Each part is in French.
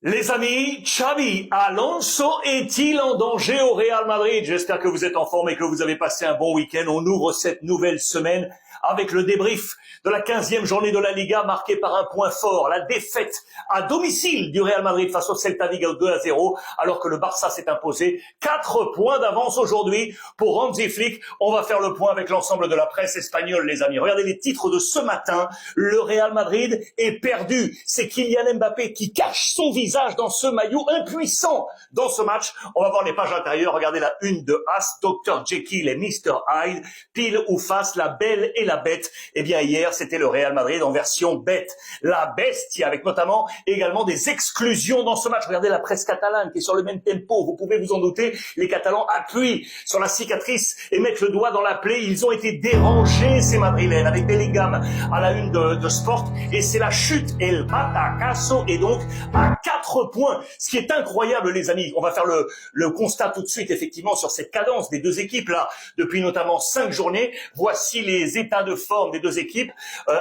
Les amis, Xabi Alonso est-il en danger au Real Madrid? J'espère que vous êtes en forme et que vous avez passé un bon week-end. On ouvre cette nouvelle semaine avec le débrief de la 15e journée de la Liga marquée par un point fort, la défaite à domicile du Real Madrid face au Celta Vigo 2-0, alors que le Barça s'est imposé 4 points d'avance aujourd'hui pour Hansi Flick. On va faire le point avec l'ensemble de la presse espagnole, les amis. Regardez les titres de ce matin. Le Real Madrid est perdu. C'est Kylian Mbappé qui cache son visage dans ce maillot impuissant dans ce match. On va voir les pages intérieures. Regardez la une de As, Dr Jekyll et Mr Hyde, pile ou face, la belle et la bête. Eh bien, hier, c'était le Real Madrid en version bête. La bestia, avec notamment également des exclusions dans ce match. Regardez la presse catalane qui est sur le même tempo. Vous pouvez vous en douter. Les Catalans appuient sur la cicatrice et mettent le doigt dans la plaie. Ils ont été dérangés, ces Madrilènes, avec Bellingham à la une de Sport. Et c'est la chute. Et le batacasso est donc à 4 points. Ce qui est incroyable, les amis. On va faire le constat tout de suite, effectivement, sur cette cadence des deux équipes, là, depuis notamment 5 journées. Voici les états de forme des deux équipes,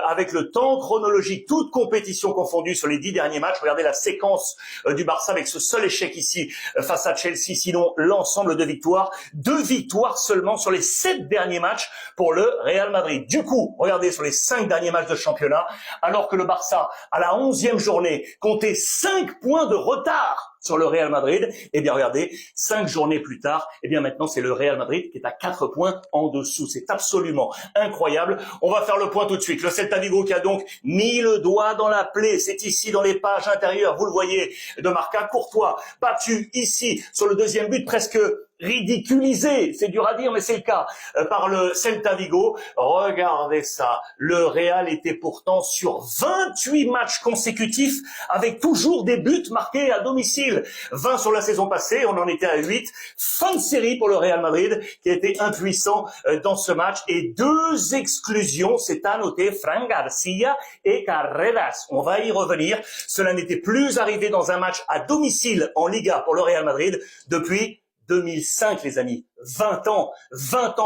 avec le temps chronologique, toute compétition confondue sur les 10 derniers matchs. Regardez la séquence du Barça avec ce seul échec ici face à Chelsea. Sinon, l'ensemble de victoires. 2 victoires seulement sur les 7 derniers matchs pour le Real Madrid. Du coup, regardez sur les 5 derniers matchs de championnat, alors que le Barça, à la 11e journée, comptait 5 points de retard sur le Real Madrid. Eh bien, regardez, 5 journées plus tard, eh bien, maintenant, c'est le Real Madrid qui est à 4 points en dessous. C'est absolument incroyable. On va faire le point tout de suite. Le Celta Vigo qui a donc mis le doigt dans la plaie. C'est ici dans les pages intérieures. Vous le voyez, de Marca. Courtois, battu ici sur le deuxième but, presque ridiculisé, c'est dur à dire, mais c'est le cas, par le Celta Vigo. Regardez ça. Le Real était pourtant sur 28 matchs consécutifs avec toujours des buts marqués à domicile. 20 sur la saison passée, on en était à 8. Fin de série pour le Real Madrid qui a été impuissant dans ce match. Et 2 exclusions, c'est à noter, Fran Garcia et Carreras. On va y revenir. Cela n'était plus arrivé dans un match à domicile en Liga pour le Real Madrid depuis 2005, les amis. 20 ans,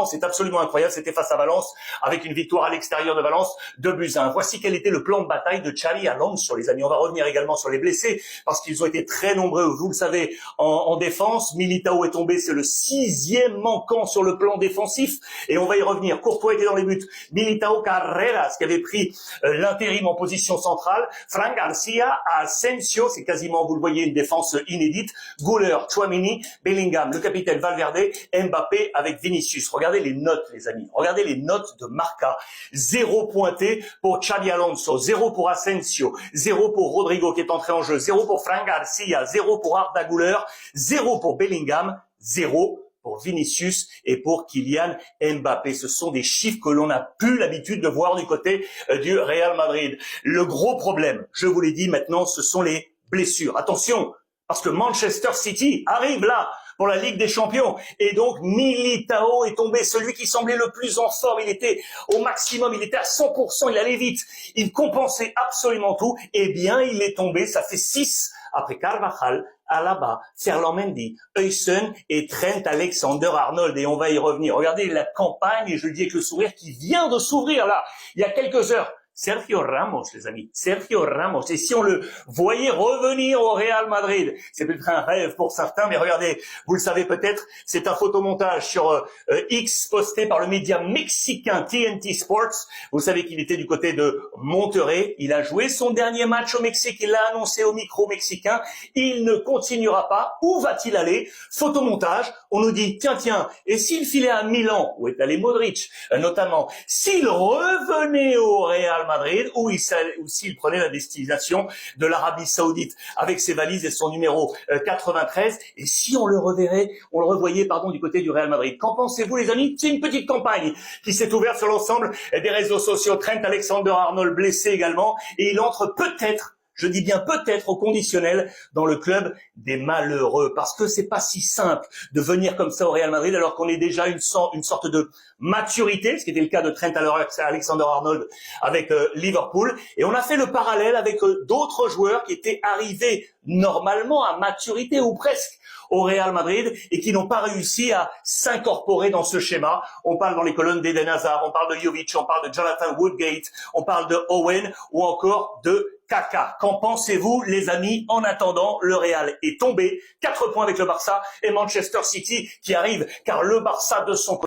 c'est absolument incroyable. C'était face à Valence, avec une victoire à l'extérieur de Valence, 2-1. Voici quel était le plan de bataille de Xabi Alonso, les amis. On va revenir également sur les blessés, parce qu'ils ont été très nombreux, vous le savez, en défense. Militao est tombé, c'est le 6e manquant sur le plan défensif, et on va y revenir. Courtois était dans les buts. Militao, Carreras, qui avait pris l'intérim en position centrale. Fran Garcia, Asensio, c'est quasiment, vous le voyez, une défense inédite. Güler, Tchouaméni, Bellingham, le capitaine Valverde, Mbappé avec Vinicius. Regardez les notes, les amis. Regardez les notes de Marca. 0 pointé pour Xabi Alonso, 0 pour Asensio, 0 pour Rodrigo qui est entré en jeu, 0 pour Fran Garcia, 0 pour Arda Güler, 0 pour Bellingham, 0 pour Vinicius et pour Kylian Mbappé. Ce sont des chiffres que l'on n'a plus l'habitude de voir du côté du Real Madrid. Le gros problème, je vous l'ai dit maintenant, ce sont les blessures. Attention, parce que Manchester City arrive là pour la Ligue des Champions. Et donc, Militao est tombé, celui qui semblait le plus en forme. Il était au maximum, il était à 100%, il allait vite. Il compensait absolument tout. Eh bien, il est tombé, ça fait 6 après Carvajal, Alaba, Ferland Mendy, Huysen et Trent Alexander-Arnold. Et on va y revenir. Regardez la campagne, et je le dis avec le sourire, qui vient de s'ouvrir là, il y a quelques heures. Sergio Ramos, les amis. Sergio Ramos. Et si on le voyait revenir au Real Madrid, c'est peut-être un rêve pour certains, mais regardez, vous le savez peut-être, c'est un photomontage sur X posté par le média mexicain TNT Sports. Vous savez qu'il était du côté de Monterrey. Il a joué son dernier match au Mexique. Il l'a annoncé au micro mexicain. Il ne continuera pas. Où va-t-il aller? Photomontage. On nous dit, tiens, et s'il filait à Milan, où est allé Modric, notamment, s'il revenait au Real Madrid, ou s'il prenait la destination de l'Arabie Saoudite avec ses valises et son numéro 93, et si on le revoyait du côté du Real Madrid. Qu'en pensez-vous, les amis? C'est une petite campagne qui s'est ouverte sur l'ensemble des réseaux sociaux. Trent Alexander-Arnold blessé également, et il entre peut-être, je dis bien peut-être au conditionnel, dans le club des malheureux. Parce que c'est pas si simple de venir comme ça au Real Madrid alors qu'on est déjà une sorte de maturité, ce qui était le cas de Trent Alexander-Arnold avec Liverpool. Et on a fait le parallèle avec d'autres joueurs qui étaient arrivés normalement à maturité ou presque au Real Madrid et qui n'ont pas réussi à s'incorporer dans ce schéma. On parle dans les colonnes d'Eden Hazard, on parle de Jovic, on parle de Jonathan Woodgate, on parle de Owen ou encore de caca. Qu'en pensez-vous, les amis? En attendant, le Real est tombé. 4 points avec le Barça et Manchester City qui arrive, car le Barça de son côté